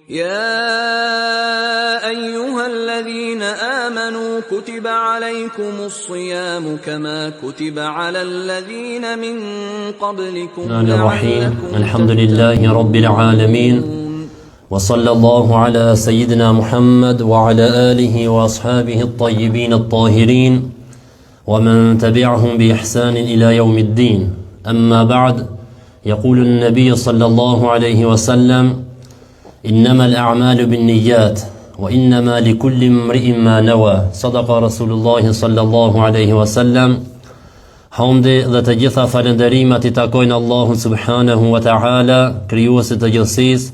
يا أيها الذين آمنوا كتب عليكم الصيام كما كتب على الذين من قبلكم الرحيم الحمد لله رب العالمين وصلى الله على سيدنا محمد وعلى آله وأصحابه الطيبين الطاهرين ومن تبعهم بإحسان إلى يوم الدين. أما بعد، يقول النبي صلى الله عليه وسلم: إنما الأعمال بالنيات وإنما لكل امرئ ما نوى. صدق رسول الله صلى الله عليه وسلم. Hamdi dhe të gjitha falënderimet I takojnë Allahun subhanahu wa ta'ala, krijuesit të gjithësisë.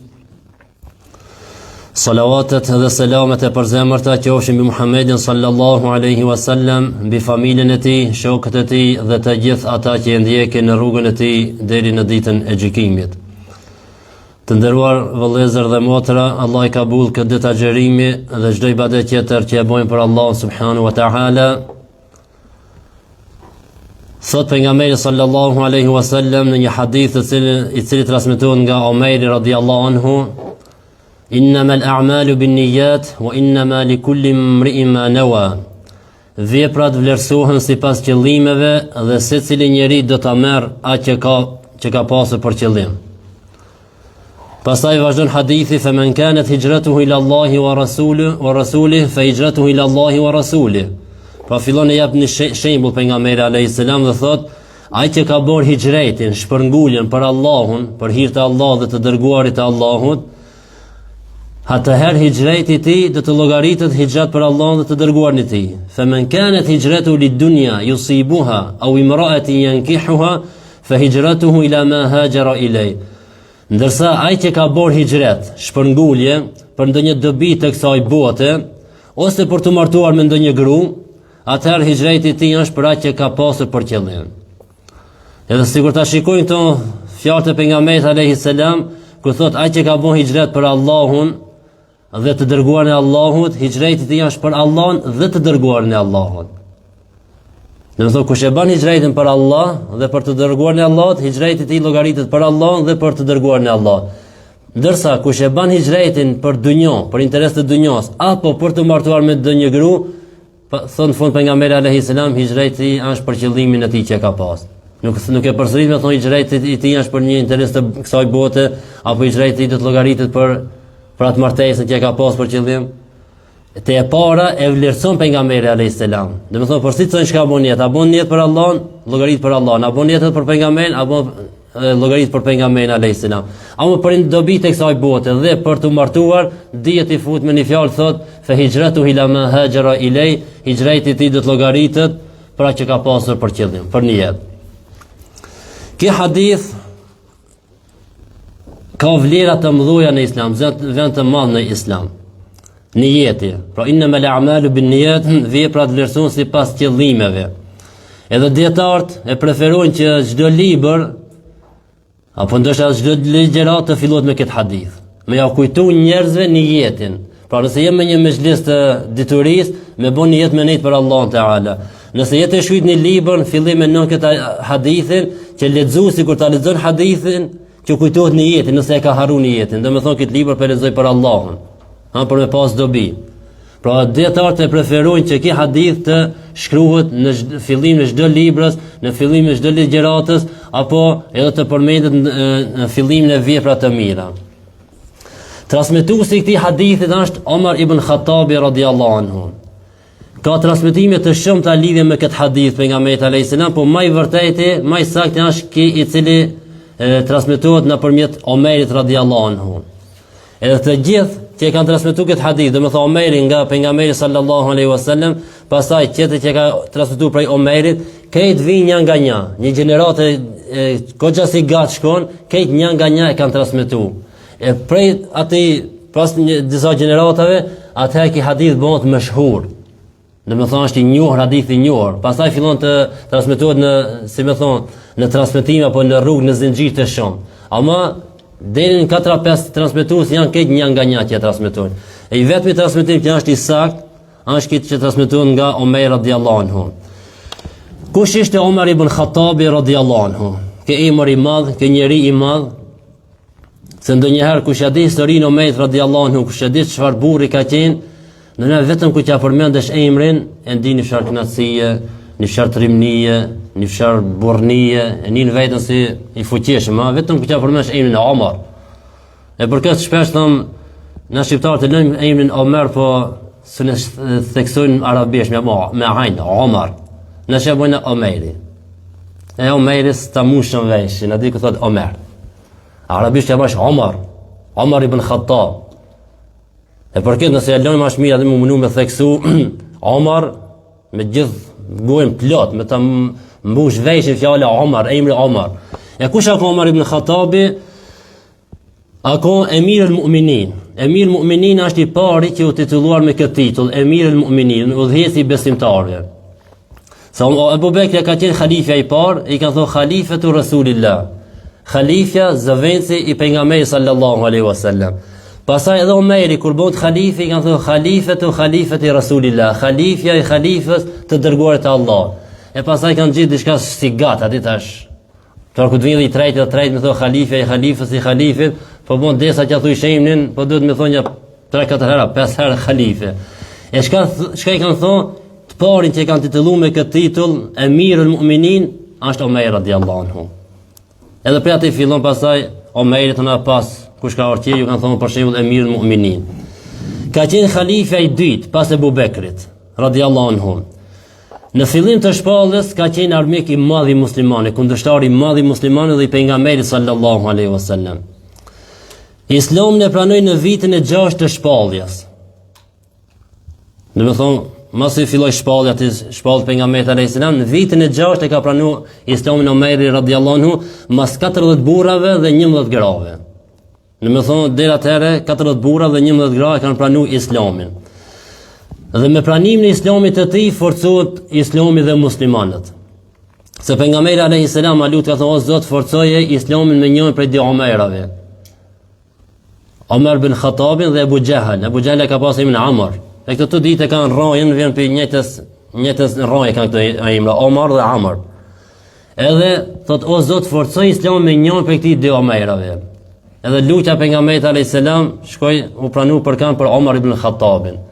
Salavatet dhe selamet e përzemërta qofshin mbi Muhammedin sallallahu alaihi wasallam, mbi familjen e tij, shokët e tij dhe të gjithë ata që e ndjekin në rrugën e tij deri në ditën e gjykimit. Të nderuar vëllezër dhe motra, Allah I ka bull këtë ditë agjerimi dhe çdo ibadet tjetër që e bojmë për Allahun subhanahu wa ta'ala. Thot pejgamberi sallallahu alaihi wasallam në një hadith I cili transmetohet nga Omeri radhiyallahu anhu: Innama al-a'malu bin-niyyat wa innama likulli imri'in ma nawa. Veprat vlerësohen sipas qëllimeve dhe secili njeri do ta merr atë që ka pasur për qëllim. Pastaj vazhdon hadithi: "Faman kanat hijratuhu ila Allahi wa rasulihi fa hijratuhu ila Allahi wa rasulihi." Pra fillon e jap një shembull pejgamberi alayhis salam dhe thot: ai që ka bërë hijretin, shpërnguljen për Allahun, për hir të Allahut dhe të dërguarit të Allahut, atëherë hijreti I tij do të llogaritet hijrat për Allahun dhe të dërguarin e tij. Faman kanat hijratuhu lid-dunya yusibuha aw imra'atin yankihuha fa hijratuhu ila ma hajara ilay. Ndërsa ai që ka bërë hijret, shpërngulje për ndonjë dobi të kësaj bote ose për të martuar me ndonjë gruë, atëherë hijreti I tij është për atë që ka pasur për qëllim. Edhe sikur ta shikojnë këto fjalët e pejgamberit alayhis salam, ku thot ai që ka bërë hijret për Allahun dhe të dërguarin e Allahut, hijreti I tij është për Allahun dhe të dërguarin e Allahut. Në thot kush e bën hijretin për Allah dhe për të dërguarin e Allahut, hijreti I tij llogaritet për Allahun dhe për të dërguarin e Allahut. Ndërsa kush e bën hijretin për dunjë, për interes të dunjos, apo për të martuar me ndonjë gruë, thon fund pejgamberi alayhis salam, hijreti është për qëllimin e tij që ka pas. Nuk e përsërit me thonë hijreti I tij është për një interes të kësaj bote, apo hijreti I do të llogaritet për atë martesën që ka pas për qëllim. Te e para e vlerëson pejgamberi alayhis salam. Domethënë por si thonë çka bën jetë, a bën jetë për Allahun, llogarit për Allahun, a bën jetë për pejgamberin, apo llogarit për pejgamberin alayhis salam. Ama për dobi të kësaj bote dhe për të martuar, dihet I fut me një fjalë thot: fa hijratuhu ila ma hajara ilay. Hijreti I tij do të llogaritet për atë që ka pasur për qëllim, për një jetë. Ky hadith ka vlera të mëdha në Islam, vend të madh në Islam. Niyeti, pra innama al-a'malu bin-niyat, veprat vlerësohen sipas qëllimeve. Edhe dietarët e preferojnë që çdo libër apo ndoshta çdo ligjërat të fillohet me këtë hadith, me ja kujtu njerëzve niyetin. Pra nëse jem me një mezhlis të diturisë, me bën një jetë me nejt për Allahun Teala. Nëse jetë e shkruajt një libër, fillim me nën këtë hadithin, që lexuesi kur ta lexon hadithin, që kujtohet niyetin, nëse e ka harruar niyetin. Domethënë këtë libër po lexoj për Allahun, për me pas dobi. Pra dietarët e preferojnë që ky hadith të shkruhet në fillim në çdo librës, në fillim në çdo ligjëratës, apo edhe të përmendet në fillimin e veprave të mira. Transmetuesi I këtij hadithit është Omar ibn Khattabi radhiyallahu anhu. Ka transmetime të shumta lidhje me këtë hadith pejgamberit alayhis salam, por më I vërtetë, më I saktë është ky I cili transmetohet nëpërmjet Omerit radhiyallahu anhu. Edhe të gjithë që kanë transmetuar këtë hadith, domethënë Omeri nga pejgamberi sallallahu alaihi wasallam, pastaj tjetër që ka transmetuar prej Omerit, këtë vijnë një, një gjeneratë goxha si gat shkon, këtë një nga një e kanë transmetuar. E prej atij pas disa gjeneratave, atëherë ky hadith bëhet mashhur. Domethënë është I njohur, hadith I njohur. Pastaj fillon të transmetohet në transmetim apo në rrugë në zinxhir të shumë. Ama deri në 4-5 transmetues janë këtë një nga një që transmetojnë. E I vetmi transmetim që është I saktë, është këtë që transmetohet nga Omer radhiyallahu anhu. Kush ishte Omar ibn Khattabi radhiyallahu anhu? Kë emër I madh, kë njeri I madh, Se ndonjëherë kush ja di historinë Omerit radhiyallahu anhu, kush ja di çfarë burri ka qenë, në vetëm ku t'ja përmendesh emrin, e ndini fshar kënaqësie, një fshar trimnie, një fshar burrnie, e nin vetën si i fuqishëm, vetëm ku t'ja përmendesh emrin Omar. E për këtë shpesh thom, na shqiptarët e lënë emrin Omer, po së në theksojnë arabisht me ajnë, Omar. Në që bojnë Omeri. E Omeris ta mushën veshin, në di ku thot Omer. Arabisht ja bash Omar, Omar ibn Khattab. E për këtë nëse e lënë më shmira dhe më mënu me theksu Omar, me gjithë gojën plot, me ta mbush veshin fjala Omar, emri Omar. E kush ako Omar ibn Khattabi? Ako Emir al-Mu'minin. Emir al-Mu'minin është i pari që u titulluar me këtë titull, Emir al-Mu'minin, udhëheci i besimtarëve. Sa Abu Bekri ka qenë khalifja i parë, i ka thonë khalifetu Rasulillah. Khalifja zëvendësi i pejgamberit sallallahu alaihi wasallam. Pastaj edhe Omeri kur bëhet khalife, i ka thonë khalifeti Rasulillah, khalifja i khalifës të dërguarit të Allah. E pastaj kanë gjithë diçka si gat, aty tash. Kur të vinë i tretë më thonë khalifja i khalifës i khalifit, po bon desa që thuj shemnin, po duhet më thonë 3-4 herë, 5 herë khalife. E çka i kanë thonë, të parin që i kanë titulluar me këtë titull, Emirul Mu'minin, është Omer radhiyallahu anhu. Edhe prej atë fillon pastaj Omeri të na pas, kush ka orqe, ju kanë thonë për shembull Emirul Mu'minin. Ka qenë khalifja i dytë pas Abu Bekrit radhiyallahu anhu. Në fillim të shpallës ka qenë armik i madh i muslimanëve, kundërshtar i madh i muslimanëve dhe i pejgamberit sallallahu alaihi wasallam. Islamin e pranoi në vitin e 6 të shpalljes. Do të thonë, masi filloi shpallja të shpallë pejgamberit alayhis salam, në vitin e 6 e ka pranuar Islamin Omeri radhiyallahu anhu, mas 40 burrave dhe 11 grave. Do të thonë, deri atëherë 40 burra dhe 11 gra kanë pranuar Islamin. Dhe me pranimin e Islamit të tij forcohet Islami dhe muslimanët. Se pejgamberi alayhis salam alut ka thonë, o Zot, forcoje Islamin me njërin prej dy Omerave. Omer bin Khattabin dhe Abu Jahal. Abu Jahal ka pasur emrin Amr. E këto ditë kanë rrojën, vjen për njëjtës rrojë kanë këto emra, Omar dhe Amr. Edhe thot, o Zot, forcoj Islamin me njërin prej këtij dy Omerave. Edhe lutja pejgamberit alayhis salam shkoi u pranu për Omar ibn Khattabin.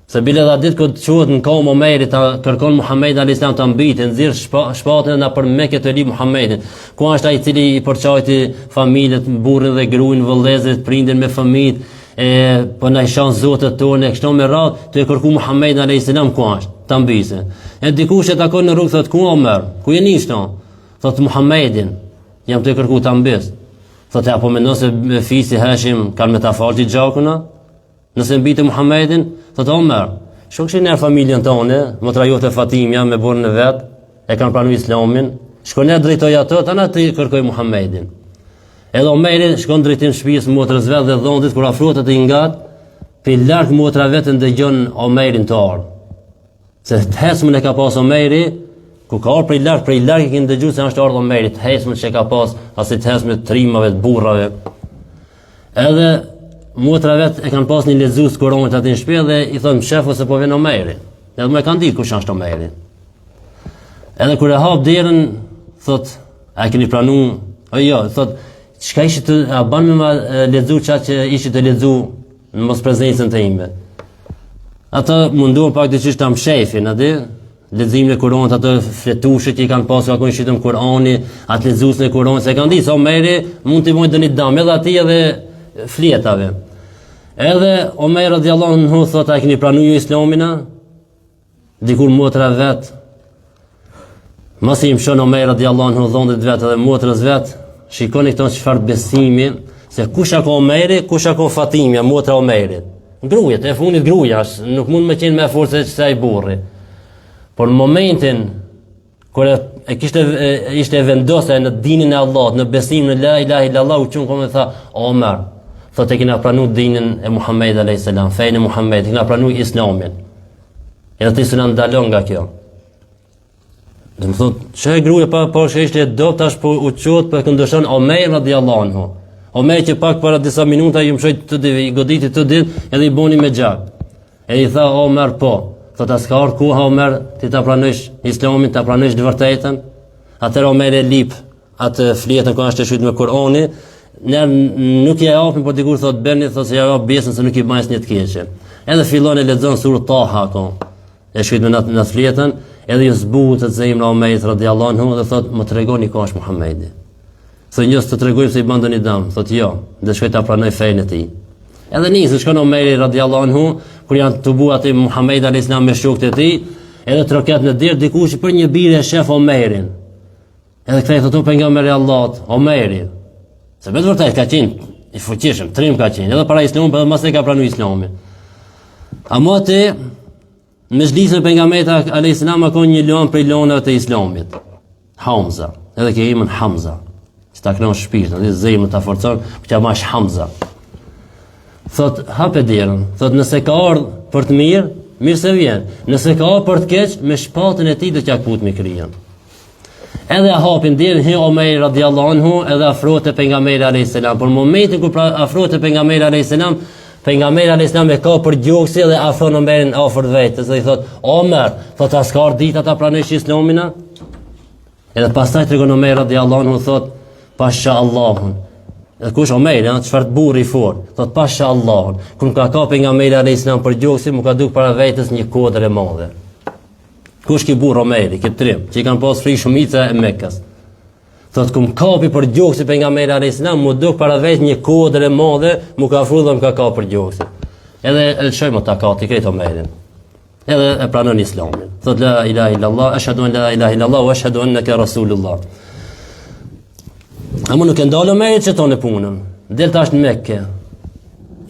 Se bile dha ditë kur quhet në kohë Omerit ta kërkon Muhamedi alayhis salam ta mbitë, nxirr shpatën na për Mekë të li Muhamedit. Ku është ai i cili i përçajti familjet, burrin dhe gruin, vëllezërit, prindin me fëmijët, po na i shon zotët tonë, kështu me radhë, të kërku Muhamedi alayhis salam ku është, ta mbise. E dikush e takon në rrugë thot, ku Omer? Ku je nishto? Thot Muhamedin, jam të kërku ta mbis. Thot apo mendon se me fisi Hashim kanë me ta falti gjakuna? Nëse mbitë Muhammedin, thot Omer, shkojnë në familjen tonë, motra jote Fatimja me burrin e vet, e kanë pranuar Islamin, shkon drejtoj ato, tani ti kërkoj Muhammedin. Edhe Omeri shkon drejtim shtëpisë motrës vet dhe dhondit kur afrohet atë ngat, pe larg motra vet ndëgjon Omerin të ardh. Se të hesmën e ka pas Omeri, ku ka ardhur prej larg e kanë dëgjuar se është ardhur Omeri, të hesmën që ka pas, as të hesmën të trimave të burrave. Edhe motra vet e kanë pas një lexues Kuranit aty në shtëpi dhe i thon shefu se po vjen Omeri. Edhe më kanë ditë kush është Omeri. Edhe kur e hap derën, thot, a keni pranuar? Jo, thot, çka ishit të a ban me lexu çat që ishit të lexu në mos prezencën të ime. Ata munduan pak diçish tam shefin, atë leximin e Kuranit, ato fletushit që i kanë pasur akon shitëm Kurani, atë lexuesin e Kuranit, se kanë ditë se Omeri mund të bëjë dënit dëm edhe atij edhe fletave. Edhe Omer radhiyallahu anhu thot, a keni pranuar ju Islamin? Dikur motra vet. Masi im shon Omer radhiyallahu anhu dhondet vet edhe motrës vet, shikoni këto çfarë besimi, se kush ka Omeri, kush ka Fatimja, motra Omerit. Gruaja, e fundit gruaja, nuk mund me qenë më fortë se ai burri. Por në momentin kur ishte vendosur në dinin e Allahut, në besimin në la ilaha illallah, u çon kom e tha Omer, thot e kena pranuar dinin e Muhamedit alayhis salam, fenë e Muhamedit, kena pranuar Islamin. Edhe ti s'na ndalon nga kjo. Do të thot, çe gruaja pa ishte dopt tash po u çot për këndshon Omer radhiyallahu anhu. Omer që pak para disa minuta i mshoi i goditi të ditë edhe i boni me gjak. Edhe i tha Omer po. Thot as ka ardhur koha Omer ti ta pranosh Islamin, ta pranosh të vërtetën. Atëherë Omer e lip atë fletën ku është shujt me Kur'ani ne nuk ja japim, por dikur thot bëni, thot se ja jap besën se nuk i bajs një të keqe. Edhe fillon e lexon surën Taha ko. E shkruajt me në fletën, edhe ju zbutet zemra Omerit radiallahu anhu dhe thot më tregoni ka është Muhamedi. Thot njës të tregoj se i bën një dëm, thot jo, dhe shkoj ta pranoj fenë e tij. Edhe nisë shkon Omeri radiallahu anhu, kur janë të bu atë Muhamedi alayhis salam me shokët e tij, edhe troket në derë dikush për një birë e shef Omerin. Edhe kthej thotë pejgamberi Allahut, Omeri. Se vetë vërtet ka qenë i fuqishëm, trim ka qenë, edhe para Islamit, edhe mas e ka pranuar Islamin. Ama te në mezhlisën e pejgamberit alayhis salam ka një lon prej lonave të Islamit. Hamza, edhe ke emrin Hamza. Që ta kënon shpirtin, dhe zemrën ta forcon, për t'ia marrësh Hamza. Thot hape derën, thot nëse ka ardhur për të mirë, mirë se vjen. Nëse ka ardhur për të keq, me shpatën e tij do t'ja kput me krijen. Edhe hapin derën he Omer radiallahu anhu, edhe afrohet te pejgamberi alayhis salam. Por momentin kur afrohet te pejgamberi alayhis salam, pejgamberi alayhis salam e ka për gjoksi dhe afron Omerin afër vetes dhe i thot Omer, thot as ka ardhur dita ta pranosh Islamin? Edhe pastaj tregon Omer radiallahu anhu thot pasha Allahun. Edhe kush Omer, çfarë burri i fort. Thot pasha Allahun. Kur ka pejgamberi alayhis salam për gjoksi, më ka duk para vetes një kodër e madhe. Kush ki burr Omeri, ki trim, që i kanë pas fri shumica e Mekkas. Thot kum kapi për gjoksi pejgamberi alayhis salam, mu duk para vetes një kodër e madhe, mu ka afruar dhe më ka kapur për gjoksi. Edhe e lëshoj më ta kati krejt Omerin. Edhe e pranon Islamin. Thot la ilaha illallah, ashhadu an la ilaha illallah wa ashhadu annaka rasulullah. Amo nuk e ndalë Omeri që tonë punën. Del tash në Mekke.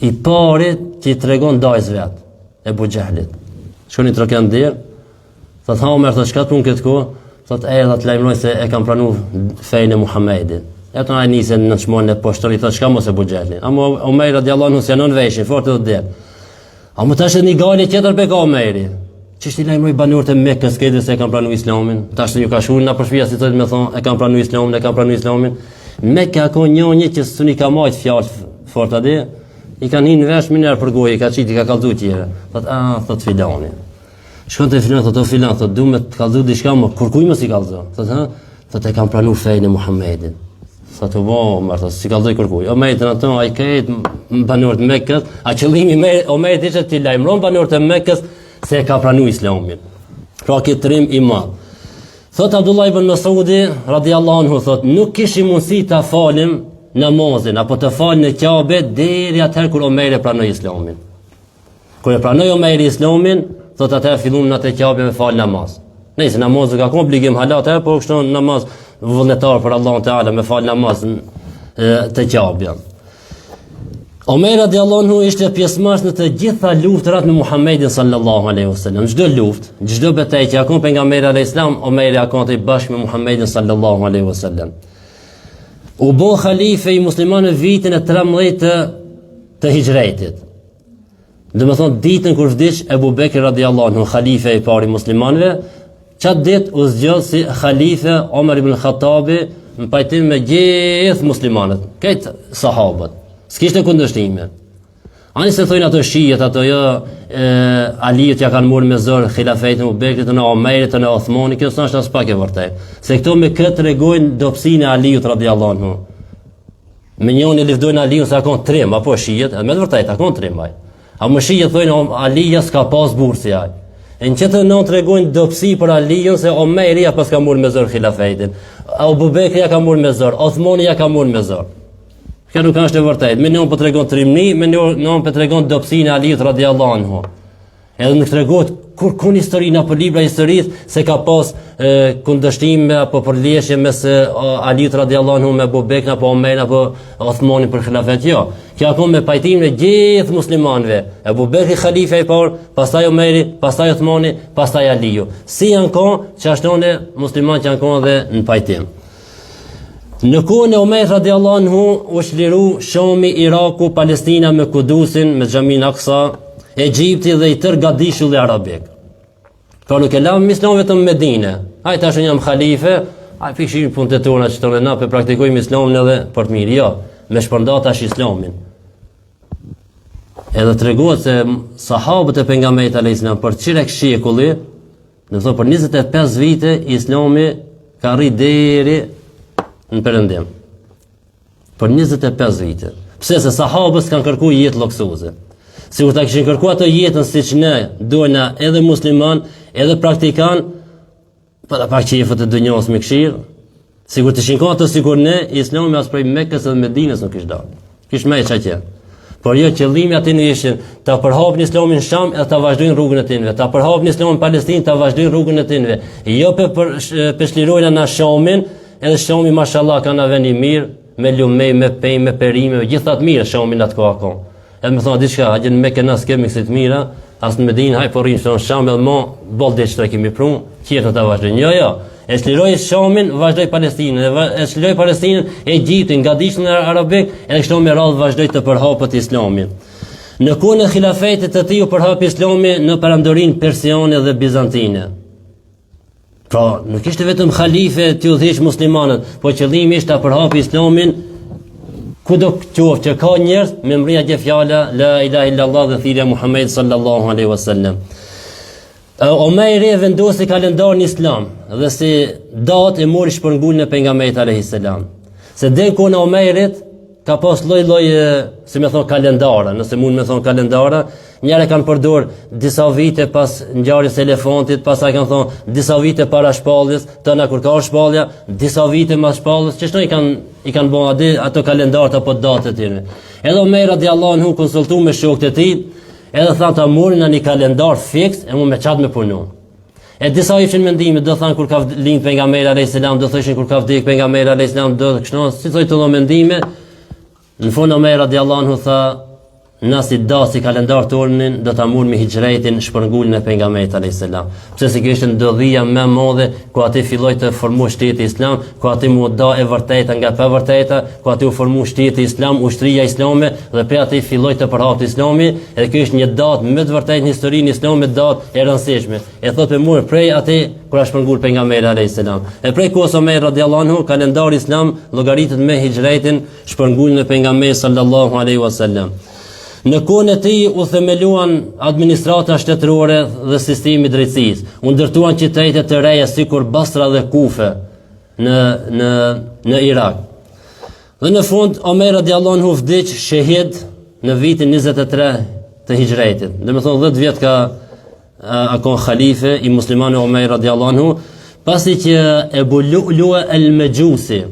I pari që i tregon dajs vet, Ebu Jehlit. Shkon i trokan der. Thot ha Omer, thot shkat punë këtë kohë, thot erdha të lajmëroj se e kam pranuar fejnë e Muhamedit. E ato ai nisën në çmon e poshtori, thot çka mos e buxhelin. Amo Omer radiallahu anhu s'janon veshin, fort edhe der. Amo tash një gale tjetër pe ka Omeri. Ç'është i lajmëroj banorët e Mekkës këtë se e kanë pranuar Islamin. Tash ju ka shkuar na përshpia si thotë më thon, e kanë pranuar Islamin, e kanë pranuar Islamin. Mekka ka një që s'uni ka marrë fjalë fort atë. I kanë hinë vesh minar për gojë, ka çiti, ka kallzu tjera. Thot thot filani. Shkon te filan, thot o filan, thot du me të kallzu diçka më kurkuj mos i kallzo. Thot e kam pranuar fejnë e Muhamedit. Thot o Omer, thot si kallzoj kurkuj. Omer ato ai këtë banorët e Mekkës, a qëllimi i Omerit ishte të lajmëron banorët e Mekkës se e ka pranuar Islamin. Pra këtë trim i madh. Thot Abdullah ibn Mas'udi radiallahu anhu, thot nuk kishim mundësi ta falim namazin apo të falë në Kabe deri atëherë kur Omer e pranoi Islamin. Kur e pranoi Omer Islamin, thot atëherë fillon në të Kabe me fal namaz. Nëse namazi ka obligim halat, po kështu namaz vullnetar për Allahun Teala me fal namaz të Kabe. Omer radiallahu anhu ishte pjesëmarrës në të gjitha luftrat me Muhamedit sallallahu alaihi wasallam. Çdo luftë, çdo betejë që akon pejgamberi alayhis salam, Omer i akonte bashkë me Muhamedit sallallahu alaihi wasallam. U bo khalife i muslimanëve vitin e 13 të hijretit. Dhe më thonë ditën kur vdiq Ebu Bekri radiallahu anhu, khalife i pari muslimanëve, qatë dit u zgjodh si khalife Omer ibn Khattabi në pajtim me gjithë muslimanët, këtë sahabët. S'kishte kundërshtime. Ani se thojnë ato shijet, ato jo Aliut ja kanë marrë me zor khilafetin e Ebu Bekrit, në Omerit, në Osmanit, kjo s'është as pak e vërtet. Se këto me këtë tregojnë dobësinë e Aliut radiallahu anhu. Me njëri lëvdojnë Aliun se akon trim, apo shijet, me të vërtet akon trim ai. A më shijet thojnë Alija s'ka pas burr si ai. E në qëtë non tregojnë dobësi për Aliun se Omeri ja pas ka marrë me zor khilafetin. Ebu Bekri ja ka marrë me zor, Osmani ja ka marrë me zor. Kjo nuk është e vërtetë. Me njën po tregon trimni, me njën po tregon dobësinë e Aliut radiallahu anhu. Edhe nuk tregohet kur historinë apo libra historisë se ka pas kundërshtime apo përleshje mes Aliut radiallahu anhu me Abu Bekrin apo Omerin apo Osmanin për xhilafet. Jo. Kjo ka me pajtimin e gjithë muslimanëve. Abu Bekri khalifa i parë, pastaj Omeri, pastaj Osmani, pastaj Aliu. Si janë kohë që ashtonë muslimanët janë kohë dhe në pajtim. Në kohën e Omer radiallahu anhu u çliru Shami, Iraku, Palestina me Kudusin, me Xhamin Aksa, Egjipti dhe i tërë gadishulli arabik. Pra nuk e lam Islamin vetëm në Medinë. Ai tash jam khalife, ai fishin punët tona që tonë na pe praktikojmë Islamin edhe për të mirë, jo, me shpërndat tash Islamin. Edhe tregohet se sahabët e pejgamberit alayhis salam për çirek shekulli, do të thotë për 25 vite Islami ka rrit deri në perëndim. për 25 vite. Pse se sahabës kanë kërkuar jetë luksuze. Sikur ta kishin kërkuar ato jetën siç ne duhena edhe musliman, edhe praktikan, para pak qefët e dunjos me këshirë. Sikur të shinkon ato sikur ne, Islami as prej Mekës dhe Medinës nuk kishte dalë. Kish më çaqe. Por jo qëllimi aty në ishin ta përhapin Islamin në Sham e ta vazhdojnë rrugën e tyre, ta përhapin Islamin në Palestinë, ta vazhdojnë rrugën e tyre. Jo për shlirojnë në Shamin, edhe Shami mashallah kanë vend i mirë, me lumej, me pejë, me perime, gjithat mirë Shamin atë kohë. Edhe më thonë diçka, a gjën Mekë nas kemi këto të mira, as në Medinë haj po rrinë në Sham edhe më boll diç që kemi prunë, qetë ta vazhdojnë. Jo. E shliroj Shamin, vazhdoj Palestinën, e shliroj Palestinën, Egjiptin, gadishtin arabik, edhe kështu me radhë vazhdoj të përhapet Islami. Në kohën e khilafetit të tij u përhap Islami në perandorinë persiane dhe bizantine. Pra, nuk ishte vetëm halife të udhëheq muslimanët, po qëllimi ishte ta përhapë Islamin kudo qoftë që ka njerëz me mbrojtje fjala la ilaha illallah dhe thirrja Muhammed sallallahu alaihi wasallam. Omeri vendosi kalendarin islam dhe si datë e mori shpërngulën e pejgamberit alayhis salam. Se deri ku në Omerit ka pas lloj si më thon kalendara, nëse mund më thon kalendara, njëra kanë përdor disa vite pas ngjarjes së elefantit, pastaj kanë thon disa vite para shpalljes, tëna kur ka shpallja, disa vite mas shpalljes, çështë i kanë bën ato kalendarë apo datë të tyre. Edhe Omer radiallahu anhu konsultu me shokët e tij, edhe tha ta morin në një kalendar fiks e mu me qatë me punu. E disa ishin mendime, do thanë kur ka lind pejgamberi alayhis salam, do thoshin kur ka vdek pejgamberi alayhis salam, do kështu, si thoj të mendime. Në fund Omer radiallahu anhu tha, nasi dasi kalendar turnin do ta mund me hijretin shpërngulën e pejgamberit alayhis salam. Pse se kjo ishte ndodhia më e madhe ku aty filloi të formohej shteti islam, ku aty mu da e vërteta nga pa vërteta, ku aty u formu shteti islam, ushtria islame dhe prej aty filloi të përhapet Islami, edhe kjo është një datë më të vërtetë në historinë islame, datë e rëndësishme. E thotë më prej aty kur është shpërngul pejgamberi alayhis salam. E prej kohës Omer radiallahu anhu kalendari islam llogaritet me hijretin shpërngulën e pejgamberit sallallahu alaihi wasallam. Në kohën e tij u themeluan administrata shtetërore dhe sistemi i drejtësisë. U ndërtuan qytete të reja sikur Basra dhe Kufe në Irak. Dhe në fund Omer radiallahu anhu vdiq shahid në vitin 23 të hijretit. Domethënë 10 vjet ka akon khalife i muslimanëve Omer radiallahu anhu, pasi që Ebu Lu'lu'a al-Majusi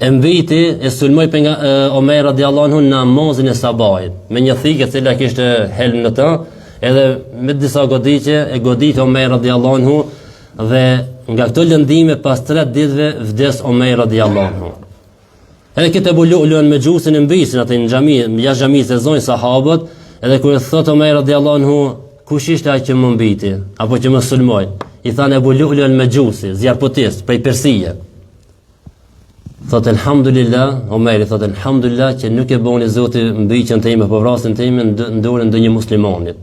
e mbiti e sulmoi Omer radiallahu anhu në namazin e sabahit me një thikë e cila kishte helm në të, edhe me disa goditje e goditi Omer radiallahu anhu dhe nga këto lëndime pas 3 ditëve vdes Omer radiallahu anhu. Edhe këtë Ebu Lu'lu'a al-Majusi në mbisin atë në xhami, jashtë xhamisë e zonjë sahabët, edhe kur thot Omer radiallahu anhu, kush ishte ai që më mbiti apo që më sulmoi? I thanë Ebu Lu'lu'a al-Majusi, zjarpotist prej Persije. Thot elhamdulillah, Omeri thot elhamdulillah që nuk e boni Zoti mbiqen time apo vrasjen time në dorën ndonjë muslimanit.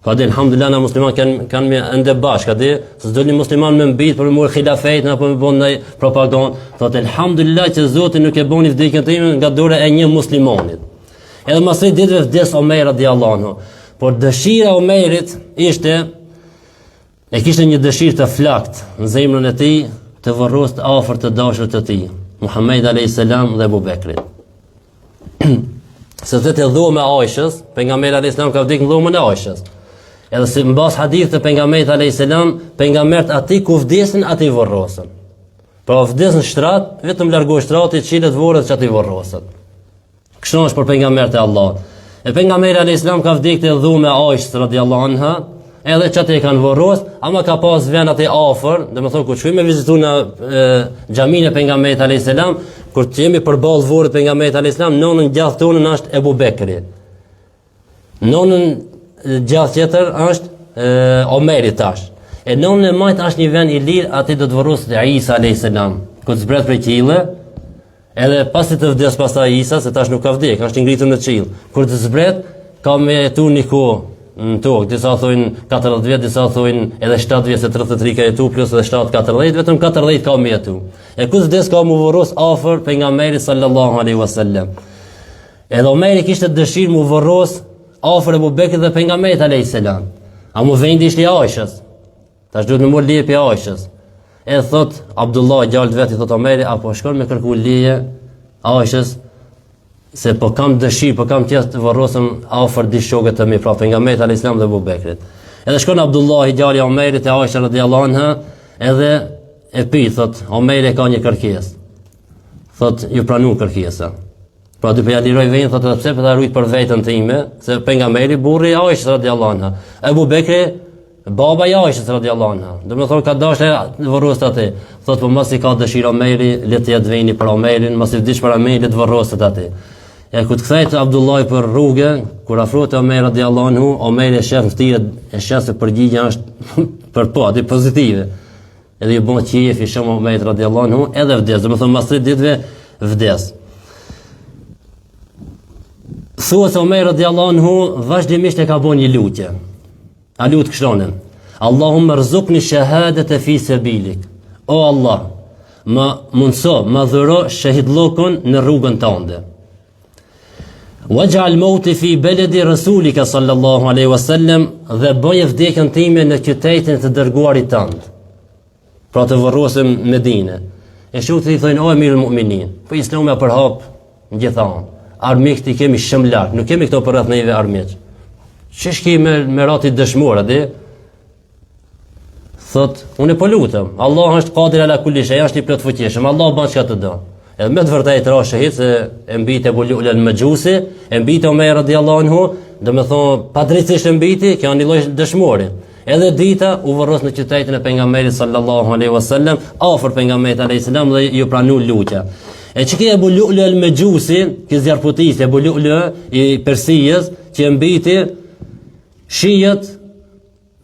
Po dhe elhamdulillah na musliman kanë me ende bashkë, atë s'do një musliman me mbit për mor xhilafetin apo me bën ndaj propagandë. Thot elhamdulillah që Zoti nuk e boni vdekjen time nga dora e një muslimanit. Edhe mas 3 ditëve vdes Omer radiallahu anhu. Por dëshira e Omerit ishte kishte një dëshirë të flakt në zemrën e tij të varrost afër të dashur të tij. Muhammed alayhis salam dhe Abu Bekrit. Se vetë dhoma e Aishës, pejgamberi alayhis salam ka vdekur në dhomën e Aishës. Edhe si mbas hadith të pejgamberit alayhis salam, pejgambert aty ku vdesin aty varrosen. Pra vdesin shtrat, vetëm largohej shtratit, çilet vorrët që aty varrosen. Kështu është për pejgambert e Allahut. E pejgamberi alayhis salam ka vdekur te dhoma e Aishës radhiyallahu anha, edhe që atë e kanë vorros, ama ka pas vend atë afër, domethënë kur shkojmë vizitu në xhaminë e pejgamberit alayhis salam, kur të jemi përballë vorrit pejgamberit alayhis salam, nonën gjatë tonën është Ebu Bekri. Nonën gjatë tjetër është Omeri tash. E nonën e majt është një vend i lirë, aty do të vorroset Isa alayhis salam, kur të zbret prej qielli, edhe pasi të vdes pastaj Isa, se tash nuk ka vdek, është ngritur në qiell. Kur të zbret, ka me jetu një kohë në tokë, disa thojnë 40 vjet, disa thojnë edhe 7 vjet, se 33 ka jetu plus edhe 7 40, vetëm 40 ka me jetu. E kus vdes ka mu vorros afër pejgamberit sallallahu alaihi wasallam. Edhe Omeri kishte dëshirë mu vorros afër Abu Bekrit dhe pejgamberit alayhis salam. A mu vendi ishte i Aishës. Tash duhet me mor leje pe Aishës. E thot Abdullah gjallë vet i thot Omeri, apo shkon me kërku leje Aishës se po kam dëshirë, po kam tjesë të varrosëm afër di shokët të mi, pra pejgamberit alayhis salam dhe Abu Bekrit. Edhe shkon Abdullah djali i Omerit te Aisha radhiyallahu anha, edhe e pi, thot, Omeri ka një kërkesë. Thot, ju pranu kërkesa. Pra dy përja liroj vejnë, thot, edhe pse për ta rujt për vetën time, se pejgamberi burri i Aishës radhiyallahu anha. Abu Bekri baba i Aishës radhiyallahu anha. Do të thonë ka dashur varrost atë. Thot, po mos i ka dëshirë Omeri, le të jetë vëni për Omerin, mos i vdish për Omerin, le të varroset atë. E ku të kthejt Abdullah për rrugë, kur afrohet Omer radhiyallahu anhu, Omer e shef ftyrën, e shef se përgjigja është për po, atë pozitive. Edhe ju bën qejf i shumë Omer radhiyallahu anhu, edhe vdes, do të thonë pas 3 ditëve vdes. Thuhet se Omer radhiyallahu anhu vazhdimisht e ka bën një lutje. A lut kështonë: Allahumma rzuqni shahadata fi sabilik. O Allah, më mundso, më dhuro shahidllokun në rrugën tënde. Waj'al mauti fi baladi rasulika sallallahu alaihi wasallam, dhe bëje vdekjen time në qytetin të dërguarit tënd. Pra të varrosem në Medinë. E shokët i thonë: O Emirul Mu'minin, po Islami apo përhap gjithanë. Armiqt i kemi shumë larg, nuk kemi këto për rreth neve armiq. Ç'është ki me rati dëshmor atë? Thot, unë po lutem, Allah është qadir ala kulli shay, është i plot fuqishëm, Allah bën çka të do. Edhe me të vërtetë ra shahid se e mbite Abu Lu'lu al-Majusi, e mbite Omer radhiyallahu anhu, do të thonë padrejtisht e mbiti, kjo një lloj dëshmori. Edhe dita u varros në qytetin e pejgamberit sallallahu alaihi wasallam, afër pejgamberit alayhis salam, dhe ju pranoi lutja. E çka Abu Lu'lu al-Majusi, që zjarputisi Abu Lu'lu i Persisë, që e mbiti shijet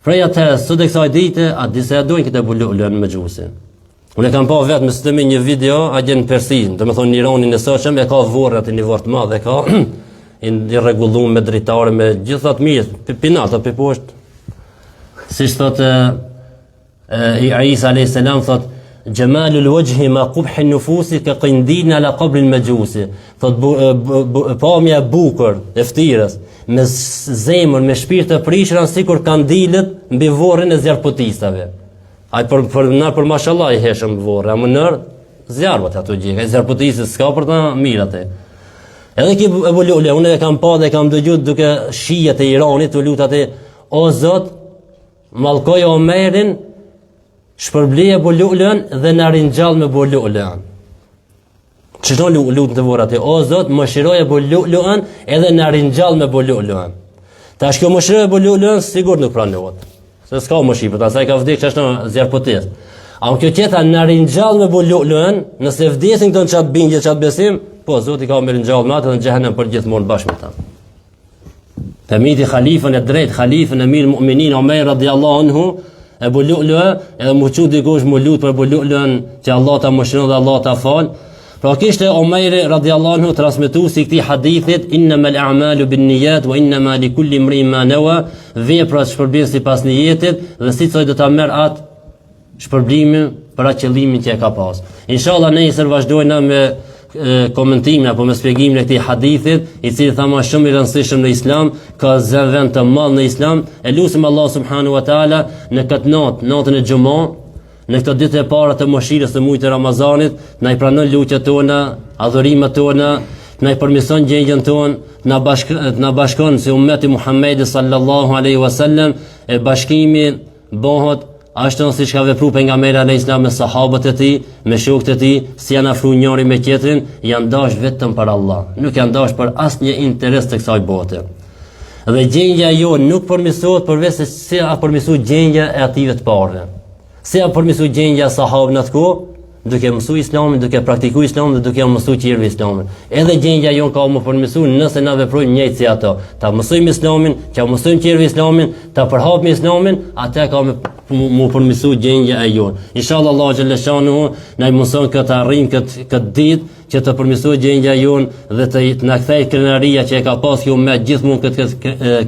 prej atë sot e kësaj dite, a disa dojnë këtë Abu Lu'lu al-Majusi. Unë kam pa vetë me sistemi një video a gjenë Persin, do me thonë një Iranin e sëshëm, e ka vorë atë një vorë të madhe, ka i regulluar me dritare, me gjithat mirë, pinata, për poshtë. Si që thotë i Isa a.s. thotë, Gjemalul wajhi ma qubhin nufusi ka qindin ala qabril majusi. Thotë pamja bukur e ftyrës, me zemër, me shpirt të prishur sikur kandilët mbi vorrin e zjarputisave. Ai për mashallah i heshëm vorë, më nër zjarvat ato gjë, zjarputisë s'ka për ta mirë atë. Edhe ki Abu Lu'lu, unë e kam pa dhe kam dëgjuar duke shijet e Iranit, të lut atë: O Zot, mallkoj Omerin, shpërblej Abu Lu'lu'n dhe na ringjall me Abu Lu'lu'n. Çdo lut të vorë atë: O Zot, mëshiroj Abu Lu'lu'n edhe na ringjall me Abu Lu'lu'n. Tash kjo mëshiroj Abu Lu'lu'n sigurt nuk pranohet. Se s'ka mëshirë, për ta sa i ka vdekë që është në zjarputis. A kjo qeta në rinjall me Abu Lu'lu'n, nëse vdesin këto në qatë bingje, qatë besim, po, Zoti ka me rinjall me atë dhe në gjehenem për gjithmonë bashkë me ta. Të miti khalifën e drejt, khalifën e mirë mu'minin, Omer radhiyallahu anhu, Abu Lu'lu, edhe mu që dikush mu lut për Abu Lu'lu'n, që Allah ta mëshiron dhe Allah ta falë. Pra kishte Omeri radhiyallahu anhu transmetuesi këtij hadithit: innamal a'malu binniyat wa innama likulli imrin ma nawa, veprat shpërblen sipas niyetit dhe sicili do ta merr atë shpërblimin për atë qëllimin që e ka pas. Inshallah nesër vazhdojna me komentimin apo me shpjegimin e këtij hadithit, i cili thamë shumë i rëndësishëm në Islam, ka vend të madh në Islam. E lutim Allah subhanahu wa taala në këtë natë, natën e xumë, në këtë ditë e parë të mëshirës të muajit të Ramazanit, na i pranon lutjet tona, adhurimet tona, na i përmirëson gjendjen tonë, na bashkon si ummeti Muhammedi sallallahu alaihi wasallam, e bashkimi bëhet ashtu siç ka vepruar pejgamberi alayhis salam me sahabët e tij, me shokët e tij, si janë afruar njëri me tjetrin, janë dashur vetëm për Allah, nuk janë dashur për asnjë interes të kësaj bote. Dhe gjendja jonë nuk përmirësohet përveç se si a përmirësohet gjendja e ative të parë. Se a përmisu gjendja sahabë në të kohë, duke mësu Islamin, duke praktiku Islamin dhe duke mësu qirëve Islamin. Edhe gjendja jonë ka më përmisu nëse na veprojmë njëjtë si ato. Ta mësujmë Islamin, që mësujmë qirëve Islamin, ta përhapmë Islamin, atë ka më përmisu gjendja e jonë. Inshallah Allah xhalla shanuhu na i mëson këtë arrim këtë ditë, që të përmirësojë gjendja jonë dhe të na kthejë krenaria që e ka pas kjo me gjithmonë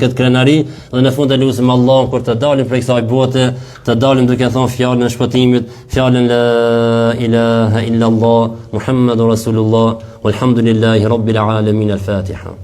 këtë krenari, dhe në fund e lutim Allahun kur të dalim prej kësaj bote, të dalim duke thënë fjalën e shpëtimit, fjalën la ilaha illa Allah Muhammadur Rasulullah walhamdulillahi rabbil alamin. Al-Fatiha.